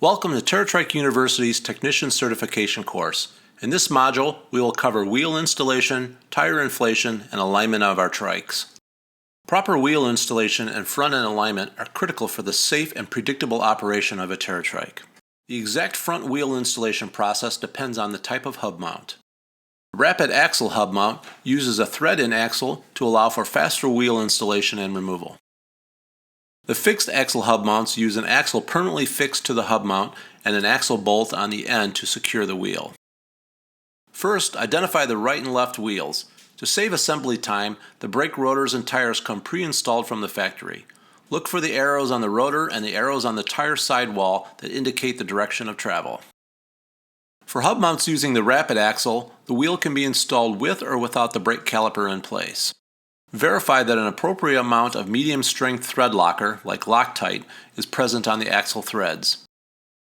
Welcome to TTU2 University's Technician Certification course. In this module, we will cover wheel installation, tire inflation, and alignment of our trikes. Proper wheel installation and front-end alignment are critical for the safe and predictable operation of a TTU2. The exact front wheel installation process depends on the type of hub mount. The rapid axle hub mount uses a thread-in axle to allow for faster wheel installation and removal. The fixed axle hub mounts use an axle permanently fixed to the hub mount and an axle bolt on the end to secure the wheel. First, identify the right and left wheels. To save assembly time, the brake rotors and tires come pre-installed from the factory. Look for the arrows on the rotor and the arrows on the tire sidewall that indicate the direction of travel. For hub mounts using the rapid axle, the wheel can be installed with or without the brake caliper in place. Verify that an appropriate amount of medium-strength thread locker, like Loctite, is present on the axle threads.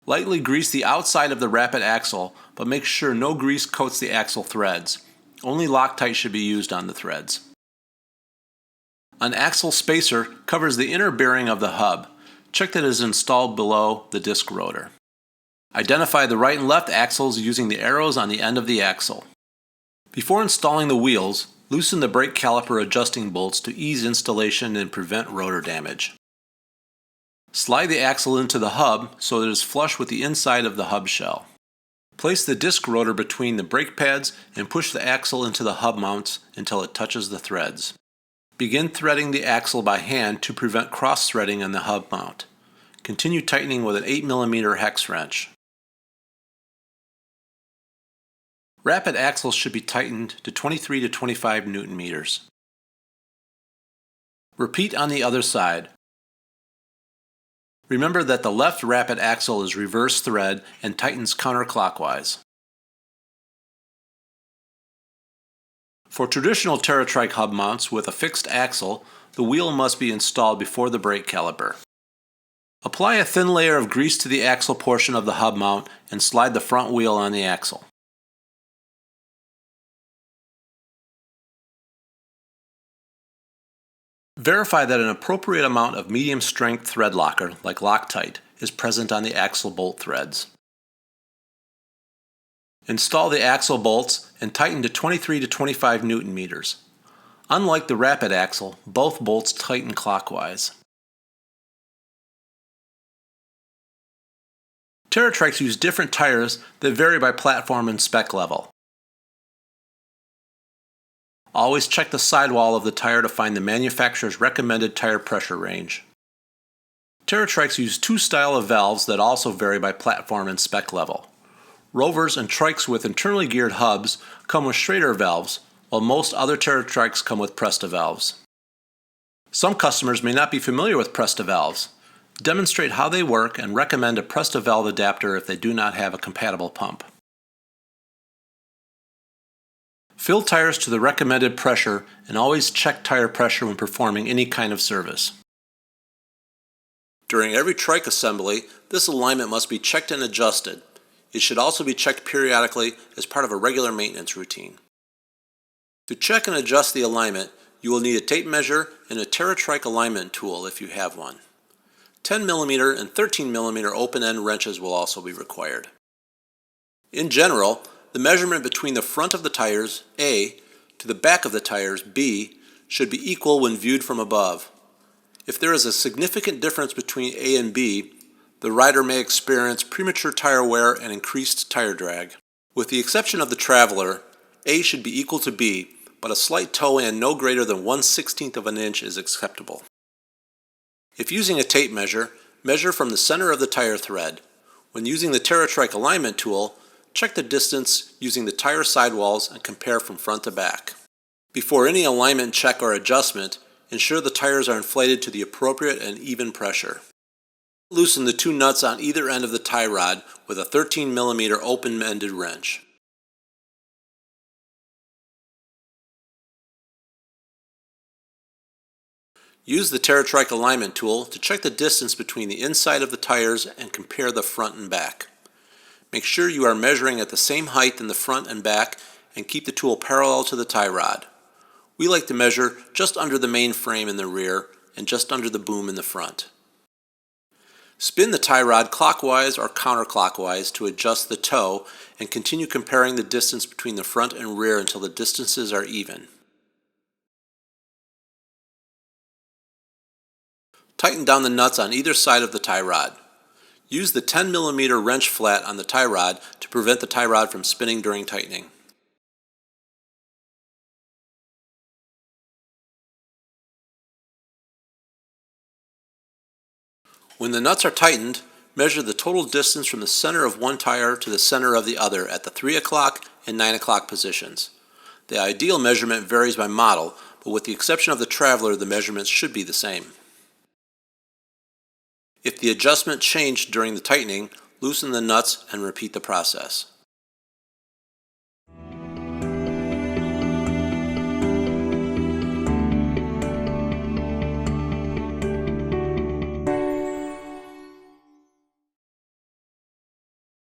Lightly grease the outside of the rapid axle, but make sure no grease coats the axle threads. Only Loctite should be used on the threads. An axle spacer covers the inner bearing of the hub. Check that it is installed below the disc rotor. Identify the right and left axles using the arrows on the end of the axle. Before installing the wheels, loosen the brake caliper adjusting bolts to ease installation and prevent rotor damage. Slide the axle into the hub so that it is flush with the inside of the hub shell. Place the disc rotor between the brake pads and push the axle into the hub mounts until it touches the threads. Begin threading the axle by hand to prevent cross-threading on the hub mount. Continue tightening with an 8mm hex wrench. Rapid axles should be tightened to 23 to 25 Newton meters. Repeat on the other side. Remember that the left rapid axle is reverse thread and tightens counterclockwise. For traditional TTU2 hub mounts with a fixed axle, the wheel must be installed before the brake caliper. Apply a thin layer of grease to the axle portion of the hub mount and slide the front wheel on the axle. Verify that an appropriate amount of medium-strength thread locker, like Loctite, is present on the axle bolt threads. Install the axle bolts and tighten to 23 to 25 Newton meters. Unlike the rapid axle, both bolts tighten clockwise. TTU2s use different tires that vary by platform and spec level. Always check the sidewall of the tire to find the manufacturer's recommended tire pressure range. TTU2s use two styles of valves that also vary by platform and spec level. Rovers and trikes with internally geared hubs come with Schrader valves, while most other TTU2s come with Presta valves. Some customers may not be familiar with Presta valves. Demonstrate how they work and recommend a Presta valve adapter if they do not have a compatible pump. Fill tires to the recommended pressure and always check tire pressure when performing any kind of service. During every trike assembly, this alignment must be checked and adjusted. It should also be checked periodically as part of a regular maintenance routine. To check and adjust the alignment, you will need a tape measure and a TTU2 alignment tool if you have one. 10mm and 13mm open-end wrenches will also be required. In general, the measurement between the front of the tires, A, to the back of the tires, B, should be equal when viewed from above. If there is a significant difference between A and B, the rider may experience premature tire wear and increased tire drag. With the exception of the traveler, A should be equal to B, but a slight toe-in no greater than 1/16 of an inch is acceptable. If using a tape measure, measure from the center of the tire thread. When using the TTU2 alignment tool, check the distance using the tire sidewalls and compare from front to back. Before any alignment check or adjustment, ensure the tires are inflated to the appropriate and even pressure. Loosen the two nuts on either end of the tie rod with a 13mm open-ended wrench. Use the TTU2 alignment tool to check the distance between the inside of the tires and compare the front and back. Make sure you are measuring at the same height in the front and back and keep the tool parallel to the tie rod. We like to measure just under the main frame in the rear and just under the boom in the front. Spin the tie rod clockwise or counterclockwise to adjust the toe and continue comparing the distance between the front and rear until the distances are even. Tighten down the nuts on either side of the tie rod. Use the 10 mm wrench flat on the tie rod to prevent the tie rod from spinning during tightening. When the nuts are tightened, measure the total distance from the center of one tire to the center of the other at the 3 o'clock and 9 o'clock positions. The ideal measurement varies by model, but with the exception of the Traveler, the measurements should be the same. If the adjustment changed during the tightening, loosen the nuts and repeat the process.